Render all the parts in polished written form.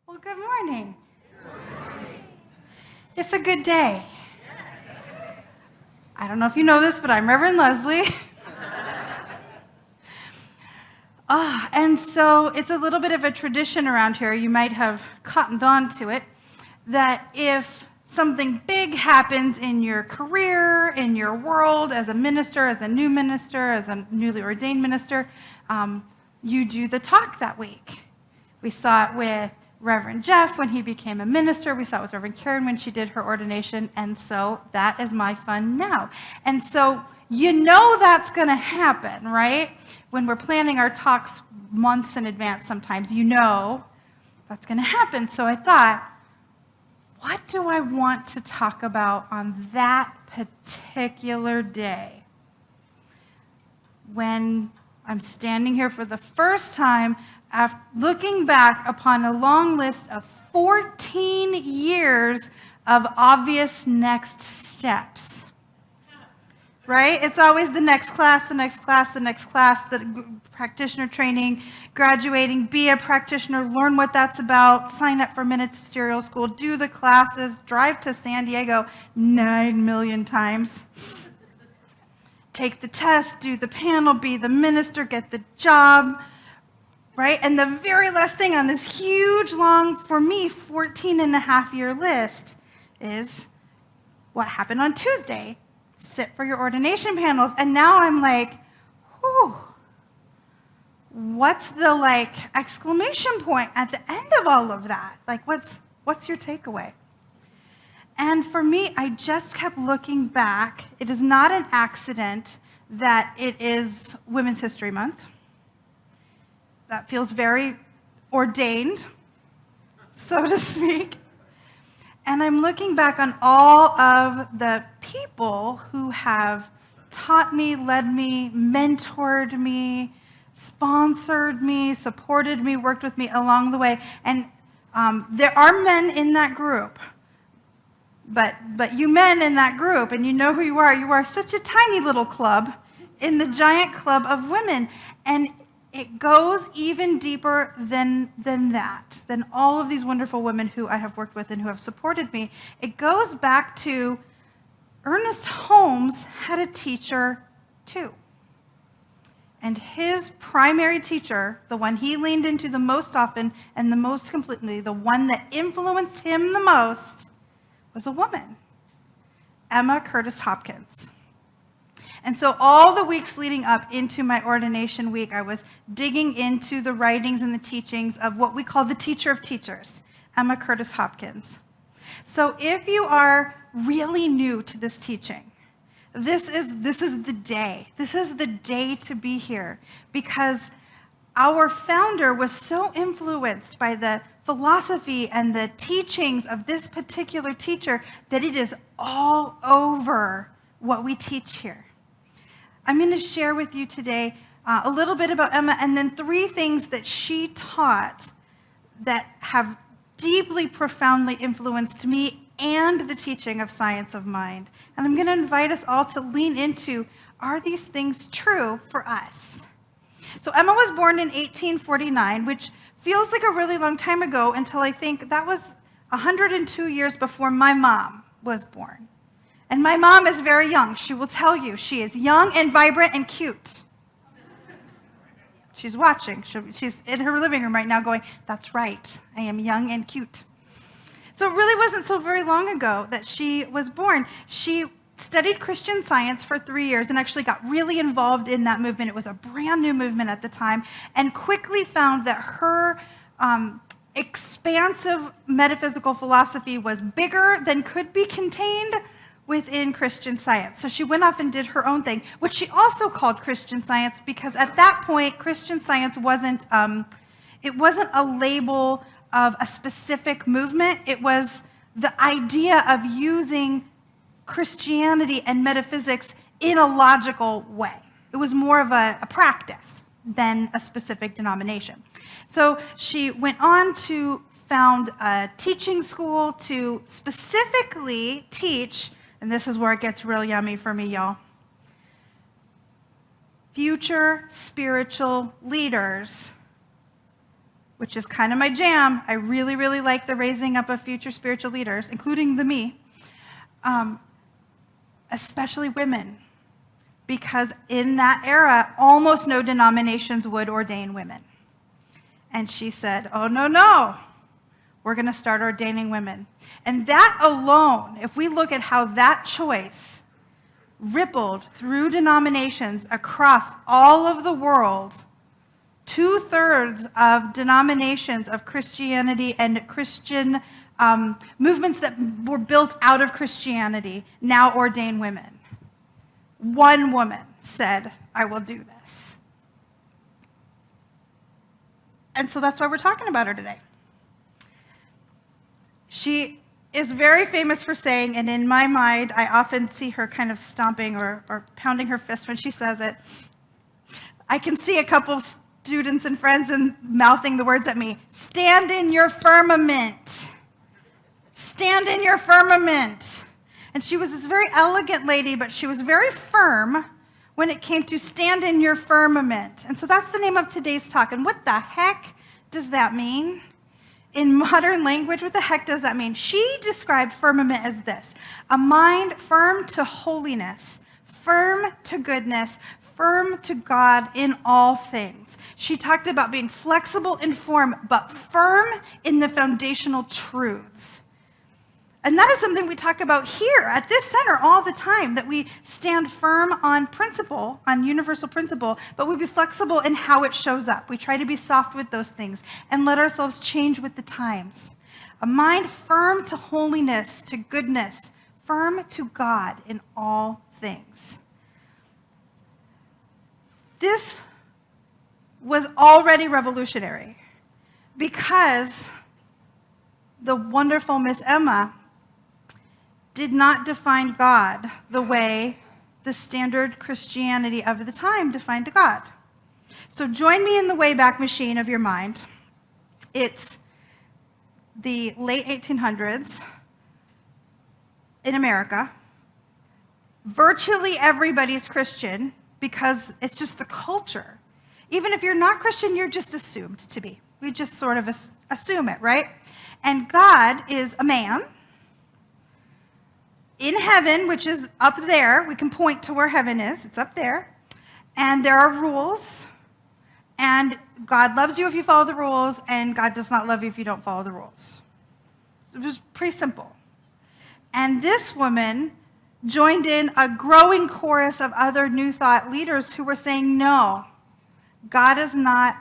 Well, good morning. It's a good day. I don't know if you know this, but I'm Reverend Leslie. And so it's a little bit of a tradition around here. You might have cottoned on to it, that if something big happens in your career, in your world, as a minister, as a new minister, as a newly ordained minister, you do the talk that week. We saw it with Reverend Jeff when he became a minister. We saw it with Reverend Karen when she did her ordination. And so that is my fun now. And so you know that's going to happen, right? When we're planning our talks months in advance sometimes, you know that's going to happen. So I thought, what do I want to talk about on that particular day? When I'm standing here for the first time, after looking back upon a long list of 14 years of obvious next steps. Right? It's always the next class, the next class, the next class, the practitioner training, graduating, be a practitioner, learn what that's about, sign up for ministerial school, do the classes, drive to San Diego 9 million times, take the test, do the panel, be the minister, get the job, right? And the very last thing on this huge, long, for me, 14-and-a-half-year list is what happened on Tuesday. Sit for your ordination panels. And now I'm like, whew, what's the exclamation point at the end of all of that? Like, what's your takeaway? And for me, I just kept looking back. It is not an accident that it is Women's History Month. That feels very ordained, so to speak. And I'm looking back on all of the people who have taught me, led me, mentored me, sponsored me, supported me, worked with me along the way. And there are men in that group. But you men in that group, and you know who you are such a tiny little club in the giant club of women. And it goes even deeper than that, than all of these wonderful women who I have worked with and who have supported me. It goes back to Ernest Holmes had a teacher too. And his primary teacher, the one he leaned into the most often and the most completely, the one that influenced him the most, was a woman, Emma Curtis Hopkins. And so all the weeks leading up into my ordination week, I was digging into the writings and the teachings of what we call the teacher of teachers, Emma Curtis Hopkins. So if you are really new to this teaching, this is the day. This is the day to be here, because our founder was so influenced by the philosophy and the teachings of this particular teacher that it is all over what we teach here. I'm going to share with you today a little bit about Emma, and then 3 things that she taught that have deeply, profoundly influenced me and the teaching of science of mind. And I'm going to invite us all to lean into, are these things true for us? So Emma was born in 1849, which feels like a really long time ago until I think that was 102 years before my mom was born. And my mom is very young. She will tell you she is young and vibrant and cute. She's watching. She's in her living room right now going, that's right, I am young and cute. So it really wasn't so very long ago that she was born. She studied Christian Science for 3 years and actually got really involved in that movement. It was a brand new movement at the time, and quickly found that her expansive metaphysical philosophy was bigger than could be contained within Christian Science. So she went off and did her own thing, which she also called Christian Science, because at that point, Christian Science wasn't a label of a specific movement. It was the idea of using Christianity and metaphysics in a logical way. It was more of a practice than a specific denomination. So she went on to found a teaching school to specifically teach, and this is where it gets real yummy for me, y'all, future spiritual leaders which is kind of my jam. I really, really like the raising up of future spiritual leaders, including me, especially women, because in that era, almost no denominations would ordain women. And she said, oh, no, we're going to start ordaining women. And that alone, if we look at how that choice rippled through denominations across all of the world, 2/3 of denominations of Christianity and Christian movements that were built out of Christianity now ordain women. One woman said, I will do this. And so that's why we're talking about her today. She is very famous for saying, and in my mind, I often see her kind of stomping or pounding her fist when she says it. I can see a couple of students and friends and mouthing the words at me, stand in your firmament. Stand in your firmament. And she was this very elegant lady, but she was very firm when it came to stand in your firmament. And so that's the name of today's talk. And what the heck does that mean? In modern language, what the heck does that mean? She described firmament as this: a mind firm to holiness, firm to goodness, firm to God in all things. She talked about being flexible in form, but firm in the foundational truths. And that is something we talk about here at this center all the time, that we stand firm on principle, on universal principle, but we be flexible in how it shows up. We try to be soft with those things and let ourselves change with the times. A mind firm to holiness, to goodness, firm to God in all things. This was already revolutionary because the wonderful Miss Emma did not define God the way the standard Christianity of the time defined God. So join me in the Wayback Machine of your mind. It's the late 1800s in America. Virtually everybody's Christian because it's just the culture. Even if you're not Christian, you're just assumed to be. We just sort of assume it, right? And God is a man in heaven, which is up there. We can point to where heaven is. It's up there. And there are rules. And God loves you if you follow the rules, and God does not love you if you don't follow the rules. It was pretty simple. And this woman joined in a growing chorus of other New Thought leaders who were saying, no, God is not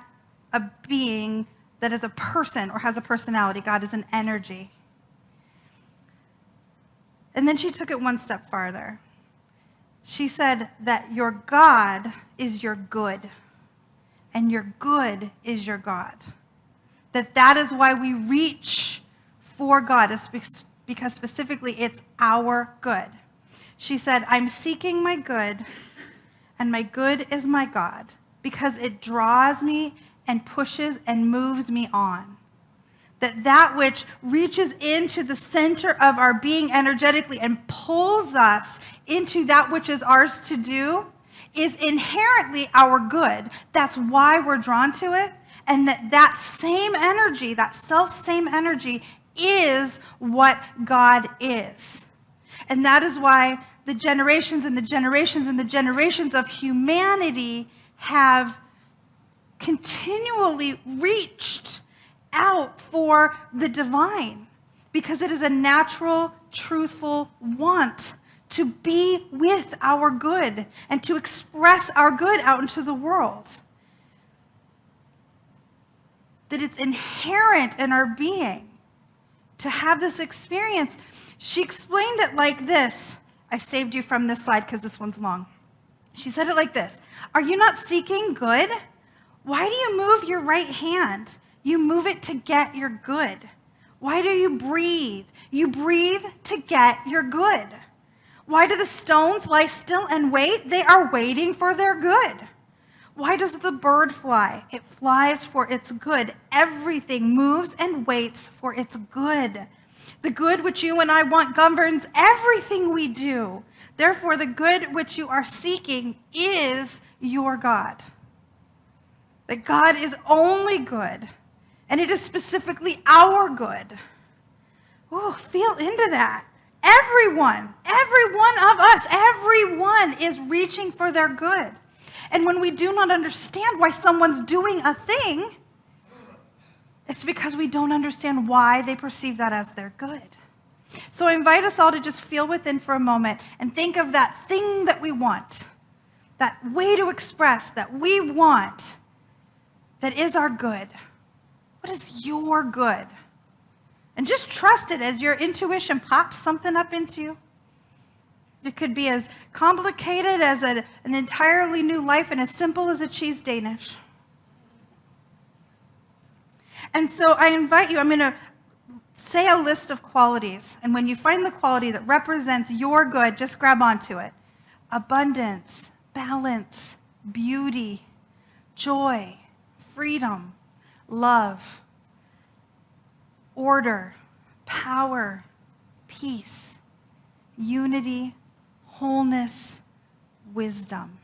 a being that is a person or has a personality. God is an energy. And then she took it one step farther. She said that your God is your good, and your good is your God. That is why we reach for God, because specifically it's our good. She said, I'm seeking my good, and my good is my God, because it draws me and pushes and moves me on. That which reaches into the center of our being energetically and pulls us into that which is ours to do is inherently our good. That's why we're drawn to it. And that same energy, that self-same energy, is what God is. And that is why the generations and the generations and the generations of humanity have continually reached out for the divine, because it is a natural, truthful want to be with our good and to express our good out into the world. That it's inherent in our being to have this experience. She explained it like this. I saved you from this slide because this one's long. She said it like this: are you not seeking good? Why do you move your right hand? You move it to get your good. Why do you breathe? You breathe to get your good. Why do the stones lie still and wait? They are waiting for their good. Why does the bird fly? It flies for its good. Everything moves and waits for its good. The good which you and I want governs everything we do. Therefore, the good which you are seeking is your God. That God is only good And it is specifically our good. Oh, feel into that. Every one of us, everyone is reaching for their good. And when we do not understand why someone's doing a thing, it's because we don't understand why they perceive that as their good. So I invite us all to just feel within for a moment and think of that thing that we want, that way to express that we want, that is our good. What is your good? And just trust it as your intuition pops something up into you. It could be as complicated as an entirely new life and as simple as a cheese Danish. And so I invite you, I'm going to say a list of qualities. And when you find the quality that represents your good, just grab onto it. Abundance, balance, beauty, joy, freedom, love, order, power, peace, unity, wholeness, wisdom.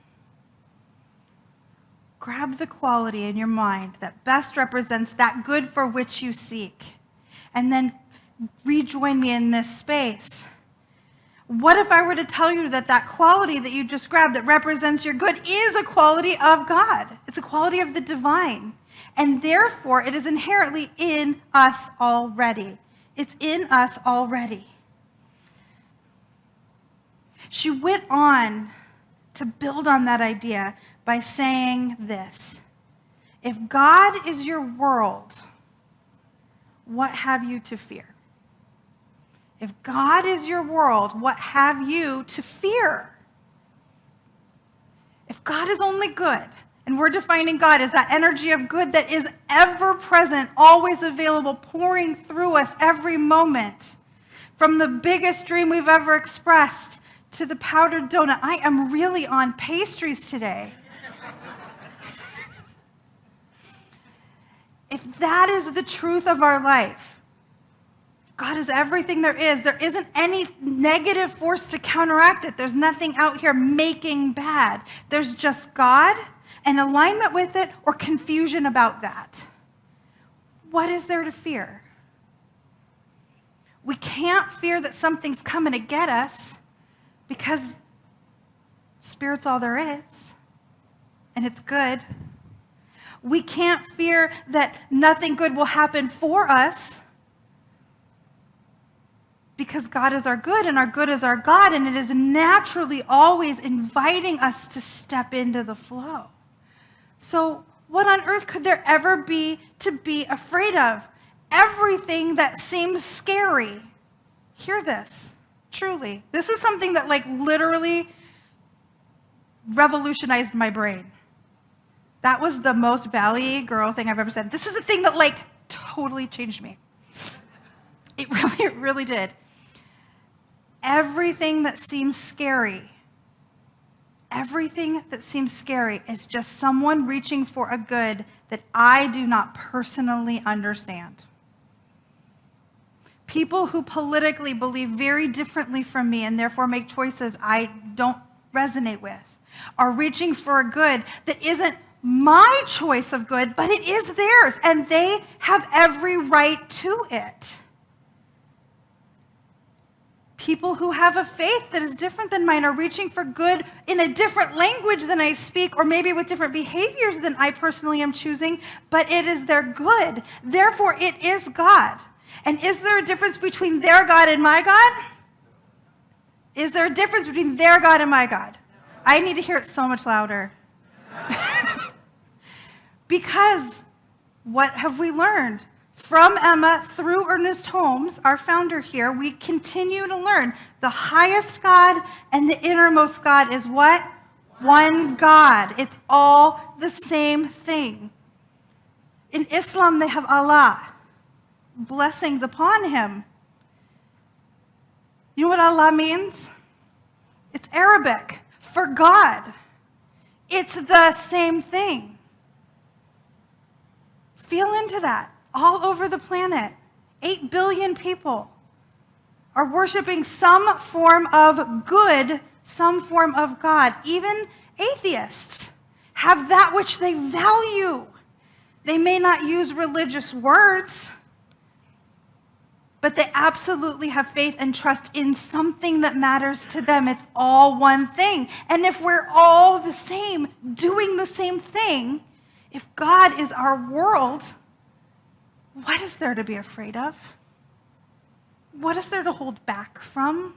Grab the quality in your mind that best represents that good for which you seek, and then rejoin me in this space. What if I were to tell you that that quality that you just grabbed that represents your good is a quality of God? It's a quality of the divine. And therefore, it is inherently in us already. It's in us already. She went on to build on that idea by saying this: if God is your world, what have you to fear? If God is your world, what have you to fear? If God is only good, and we're defining God as that energy of good that is ever present, always available, pouring through us every moment, from the biggest dream we've ever expressed to the powdered donut. I am really on pastries today. If that is the truth of our life, God is everything there isn't any negative force to counteract it. There's nothing out here making bad. There's just God and alignment with it or confusion about that. What is there to fear? We can't fear that something's coming to get us because Spirit's all there is, and it's good. We can't fear that nothing good will happen for us because God is our good and our good is our God, and it is naturally always inviting us to step into the flow. So what on earth could there ever be to be afraid of? Everything that seems scary. Hear this, truly. This is something that literally revolutionized my brain. That was the most Valley girl thing I've ever said. This is a thing that totally changed me. It really did. Everything that seems scary is just someone reaching for a good that I do not personally understand. People who politically believe very differently from me and therefore make choices I don't resonate with are reaching for a good that isn't my choice of good, but it is theirs, and they have every right to it. People who have a faith that is different than mine are reaching for good in a different language than I speak, or maybe with different behaviors than I personally am choosing, but it is their good. Therefore, it is God. And is there a difference between their God and my God? Is there a difference between their God and my God? I need to hear it so much louder. Because what have we learned? From Emma through Ernest Holmes, our founder here, we continue to learn the highest God and the innermost God is what? One God. It's all the same thing. In Islam, they have Allah. Blessings upon him. You know what Allah means? It's Arabic for God. It's the same thing. Feel into that. All over the planet, 8 billion people are worshiping some form of good, some form of God. Even atheists have that which they value. They may not use religious words, but they absolutely have faith and trust in something that matters to them. It's all one thing. And if we're all the same, doing the same thing, if God is our world, what is there to be afraid of? What is there to hold back from?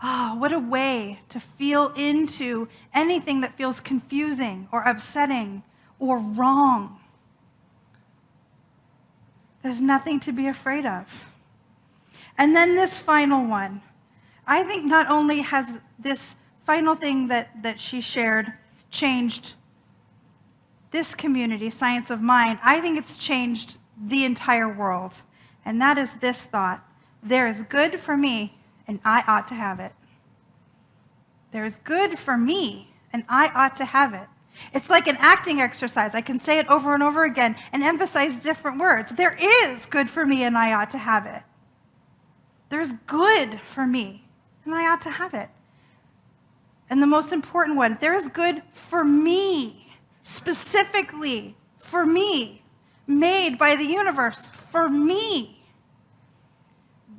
Oh, what a way to feel into anything that feels confusing or upsetting or wrong. There's nothing to be afraid of. And then this final one. I think not only has this final thing that she shared changed this community, Science of Mind, I think it's changed the entire world. And that is this thought: there is good for me, and I ought to have it. There is good for me, and I ought to have it. It's like an acting exercise. I can say it over and over again and emphasize different words. There is good for me, and I ought to have it. There's good for me, and I ought to have it. And the most important one, there is good for me, specifically for me, made by the universe for me.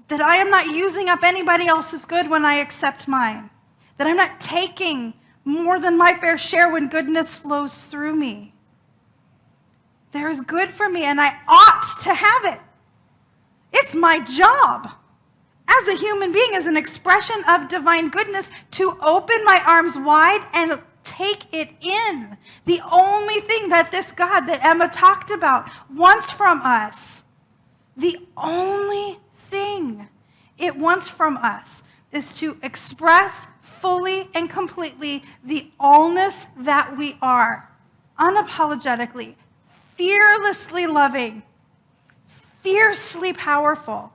That I am not using up anybody else's good when I accept mine. That I'm not taking more than my fair share when goodness flows through me. There is good for me, and I ought to have it. It's my job as a human being, as an expression of divine goodness, to open my arms wide and take it in. The only thing that this God that Emma talked about wants from us, the only thing it wants from us, is to express fully and completely the allness that we are, unapologetically, fearlessly loving, fiercely powerful.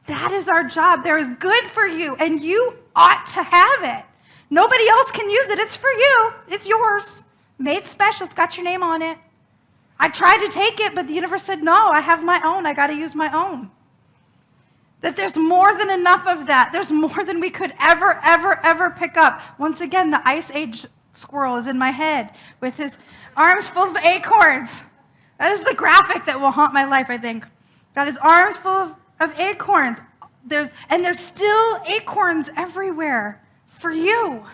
That is our job. There is good for you, and you ought to have it. Nobody else can use it. It's for you. It's yours. Made special. It's got your name on it. I tried to take it, but the universe said, no, I have my own. I got to use my own. That there's more than enough of that. There's more than we could ever pick up. Once again, the Ice Age squirrel is in my head with his arms full of acorns. That is the graphic that will haunt my life, I think. Got his arms full of acorns. There's still acorns everywhere for you.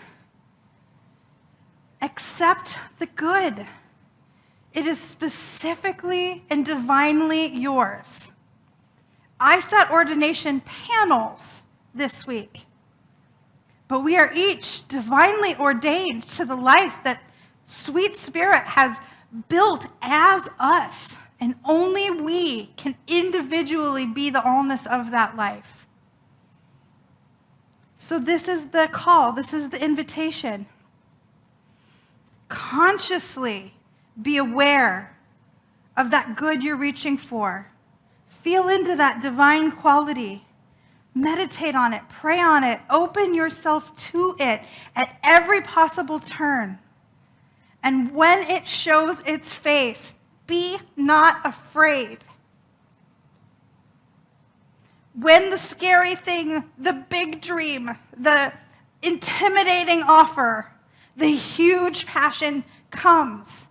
Accept the good. It is specifically and divinely yours. I sat ordination panels this week, but we are each divinely ordained to the life that Sweet Spirit has built as us, and only we can individually be the allness of that life. So this is the call, this is the invitation. Consciously be aware of that good you're reaching for. Feel into that divine quality. Meditate on it, pray on it, open yourself to it at every possible turn. And when it shows its face, be not afraid. When the scary thing, the big dream, the intimidating offer, the huge passion comes,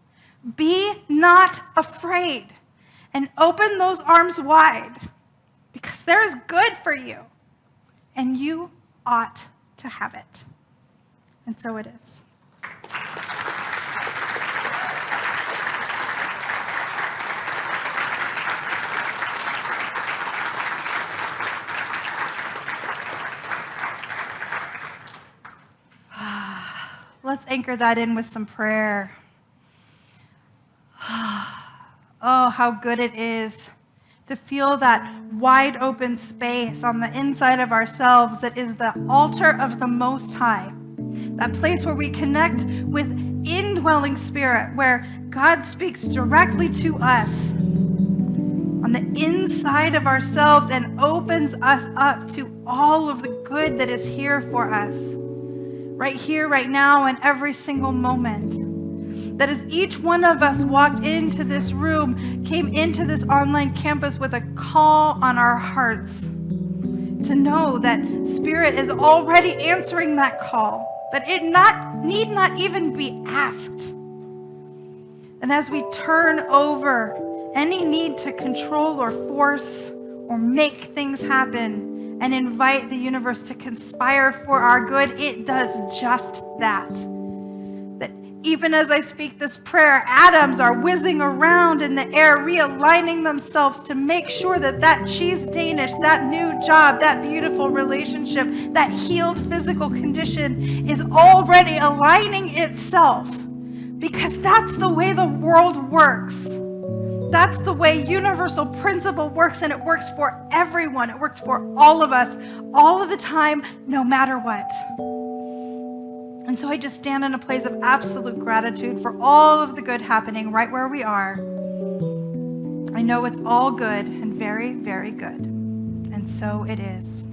be not afraid. And open those arms wide, because there is good for you, and you ought to have it. And so it is. Let's anchor that in with some prayer. Oh, how good it is to feel that wide open space on the inside of ourselves that is the altar of the Most High. That place where we connect with indwelling spirit, where God speaks directly to us on the inside of ourselves and opens us up to all of the good that is here for us, right here, right now, and every single moment. That as each one of us walked into this room, came into this online campus with a call on our hearts to know that Spirit is already answering that call, but it not need not even be asked. And as we turn over any need to control or force or make things happen and invite the universe to conspire for our good, it does just that. That even as I speak this prayer, atoms are whizzing around in the air, realigning themselves to make sure that that cheese Danish, that new job, that beautiful relationship, that healed physical condition is already aligning itself. Because that's the way the world works. That's the way universal principle works, and it works for everyone. It works for all of us, all of the time, no matter what. And so I just stand in a place of absolute gratitude for all of the good happening right where we are. I know it's all good and very, very good. And so it is.